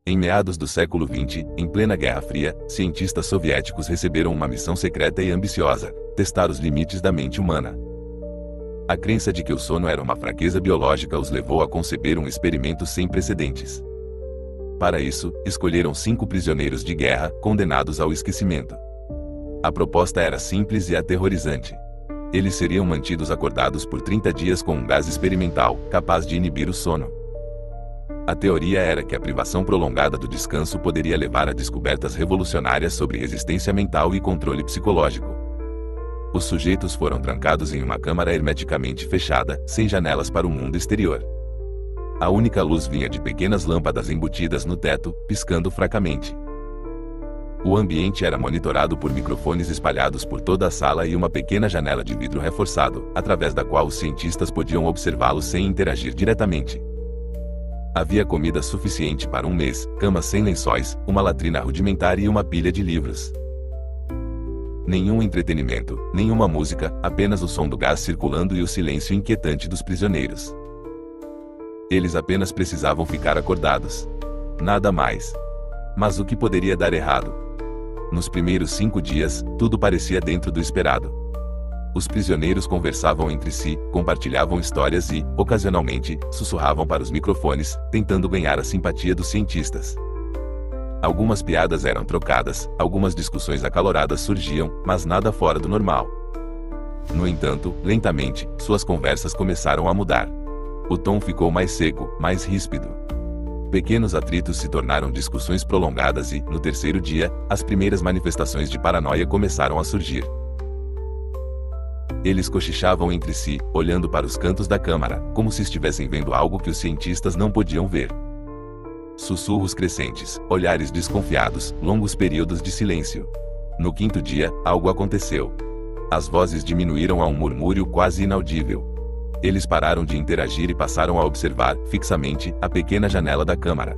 Em meados do século XX, em plena Guerra Fria, cientistas soviéticos receberam uma missão secreta e ambiciosa: testar os limites da mente humana. A crença de que o sono era uma fraqueza biológica os levou a conceber um experimento sem precedentes. Para isso, escolheram 5 prisioneiros de guerra, condenados ao esquecimento. A proposta era simples e aterrorizante. Eles seriam mantidos acordados por 30 dias com um gás experimental, capaz de inibir o sono. A teoria era que a privação prolongada do descanso poderia levar a descobertas revolucionárias sobre resistência mental e controle psicológico. Os sujeitos foram trancados em uma câmara hermeticamente fechada, sem janelas para o mundo exterior. A única luz vinha de pequenas lâmpadas embutidas no teto, piscando fracamente. O ambiente era monitorado por microfones espalhados por toda a sala e uma pequena janela de vidro reforçado, através da qual os cientistas podiam observá-los sem interagir diretamente. Havia comida suficiente para um mês, camas sem lençóis, uma latrina rudimentar e uma pilha de livros. Nenhum entretenimento, nenhuma música, apenas o som do gás circulando e o silêncio inquietante dos prisioneiros. Eles apenas precisavam ficar acordados. Nada mais. Mas o que poderia dar errado? Nos primeiros 5 dias, tudo parecia dentro do esperado. Os prisioneiros conversavam entre si, compartilhavam histórias e, ocasionalmente, sussurravam para os microfones, tentando ganhar a simpatia dos cientistas. Algumas piadas eram trocadas, algumas discussões acaloradas surgiam, mas nada fora do normal. No entanto, lentamente, suas conversas começaram a mudar. O tom ficou mais seco, mais ríspido. Pequenos atritos se tornaram discussões prolongadas e, no terceiro dia, as primeiras manifestações de paranoia começaram a surgir. Eles cochichavam entre si, olhando para os cantos da câmara, como se estivessem vendo algo que os cientistas não podiam ver. Sussurros crescentes, olhares desconfiados, longos períodos de silêncio. No 5º dia, algo aconteceu. As vozes diminuíram a um murmúrio quase inaudível. Eles pararam de interagir e passaram a observar, fixamente, a pequena janela da câmara.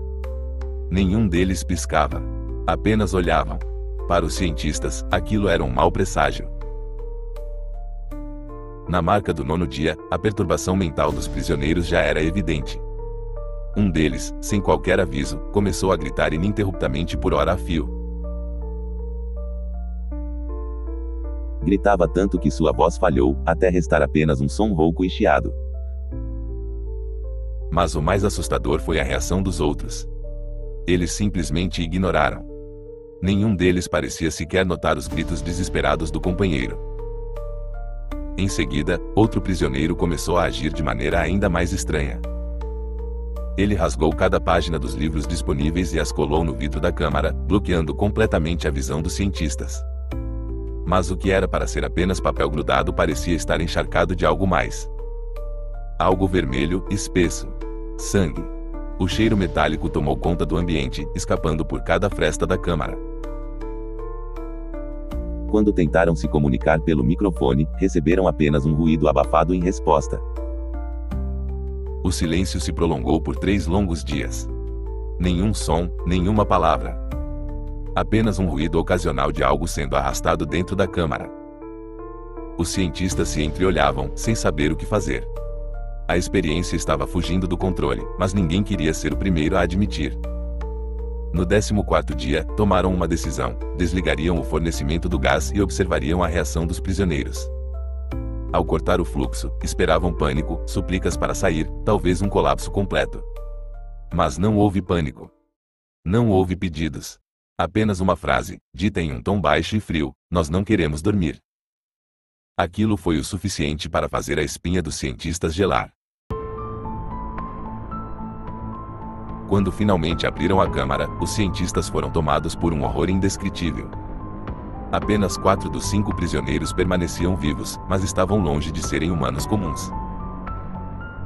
Nenhum deles piscava. Apenas olhavam. Para os cientistas, aquilo era um mau presságio. Na marca do 9º dia, a perturbação mental dos prisioneiros já era evidente. Um deles, sem qualquer aviso, começou a gritar ininterruptamente por hora a fio. Gritava tanto que sua voz falhou, até restar apenas um som rouco e chiado. Mas o mais assustador foi a reação dos outros. Eles simplesmente ignoraram. Nenhum deles parecia sequer notar os gritos desesperados do companheiro. Em seguida, outro prisioneiro começou a agir de maneira ainda mais estranha. Ele rasgou cada página dos livros disponíveis e as colou no vidro da câmara, bloqueando completamente a visão dos cientistas. Mas o que era para ser apenas papel grudado parecia estar encharcado de algo mais. Algo vermelho, espesso. Sangue. O cheiro metálico tomou conta do ambiente, escapando por cada fresta da câmara. Quando tentaram se comunicar pelo microfone, receberam apenas um ruído abafado em resposta. O silêncio se prolongou por 3 longos dias. Nenhum som, nenhuma palavra. Apenas um ruído ocasional de algo sendo arrastado dentro da câmara. Os cientistas se entreolhavam, sem saber o que fazer. A experiência estava fugindo do controle, mas ninguém queria ser o primeiro a admitir. No 14º dia, tomaram uma decisão: desligariam o fornecimento do gás e observariam a reação dos prisioneiros. Ao cortar o fluxo, esperavam pânico, súplicas para sair, talvez um colapso completo. Mas não houve pânico. Não houve pedidos. Apenas uma frase, dita em um tom baixo e frio: nós não queremos dormir. Aquilo foi o suficiente para fazer a espinha dos cientistas gelar. Quando finalmente abriram a câmara, os cientistas foram tomados por um horror indescritível. Apenas 4 dos 5 prisioneiros permaneciam vivos, mas estavam longe de serem humanos comuns.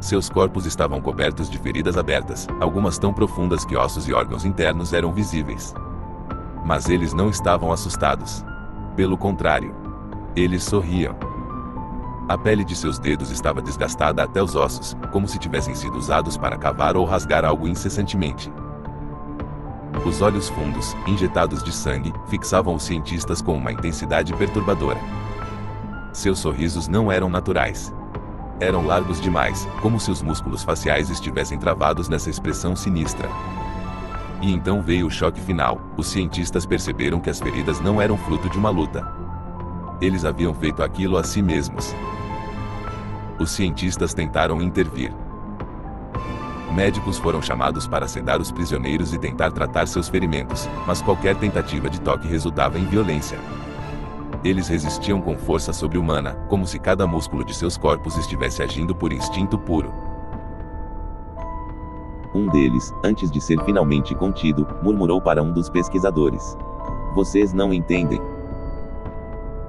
Seus corpos estavam cobertos de feridas abertas, algumas tão profundas que ossos e órgãos internos eram visíveis. Mas eles não estavam assustados. Pelo contrário. Eles sorriam. A pele de seus dedos estava desgastada até os ossos, como se tivessem sido usados para cavar ou rasgar algo incessantemente. Os olhos fundos, injetados de sangue, fixavam os cientistas com uma intensidade perturbadora. Seus sorrisos não eram naturais. Eram largos demais, como se os músculos faciais estivessem travados nessa expressão sinistra. E então veio o choque final. Os cientistas perceberam que as feridas não eram fruto de uma luta. Eles haviam feito aquilo a si mesmos. Os cientistas tentaram intervir. Médicos foram chamados para sedar os prisioneiros e tentar tratar seus ferimentos, mas qualquer tentativa de toque resultava em violência. Eles resistiam com força sobre-humana, como se cada músculo de seus corpos estivesse agindo por instinto puro. Um deles, antes de ser finalmente contido, murmurou para um dos pesquisadores: "Vocês não entendem.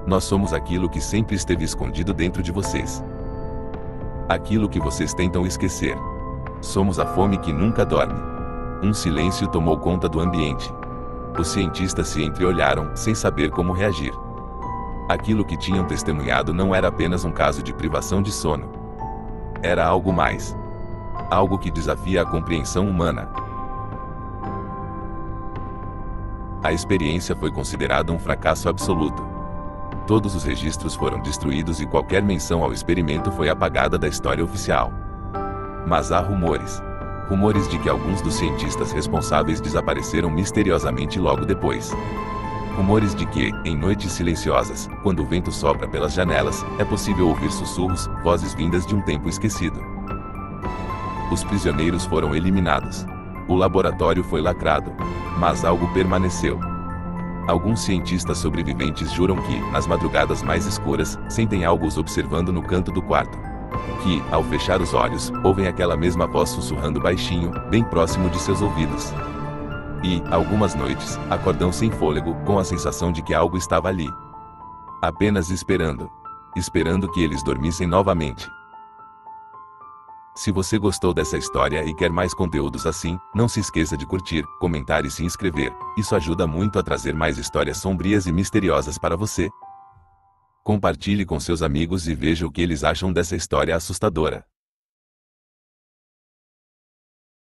Nós somos aquilo que sempre esteve escondido dentro de vocês. Aquilo que vocês tentam esquecer. Somos a fome que nunca dorme." Um silêncio tomou conta do ambiente. Os cientistas se entreolharam, sem saber como reagir. Aquilo que tinham testemunhado não era apenas um caso de privação de sono. Era algo mais. Algo que desafia a compreensão humana. A experiência foi considerada um fracasso absoluto. Todos os registros foram destruídos e qualquer menção ao experimento foi apagada da história oficial. Mas há rumores. Rumores de que alguns dos cientistas responsáveis desapareceram misteriosamente logo depois. Rumores de que, em noites silenciosas, quando o vento sopra pelas janelas, é possível ouvir sussurros, vozes vindas de um tempo esquecido. Os prisioneiros foram eliminados. O laboratório foi lacrado. Mas algo permaneceu. Alguns cientistas sobreviventes juram que, nas madrugadas mais escuras, sentem algo os observando no canto do quarto. Que, ao fechar os olhos, ouvem aquela mesma voz sussurrando baixinho, bem próximo de seus ouvidos. E, algumas noites, acordam sem fôlego, com a sensação de que algo estava ali. Apenas esperando. Esperando que eles dormissem novamente. Se você gostou dessa história e quer mais conteúdos assim, não se esqueça de curtir, comentar e se inscrever. Isso ajuda muito a trazer mais histórias sombrias e misteriosas para você. Compartilhe com seus amigos e veja o que eles acham dessa história assustadora.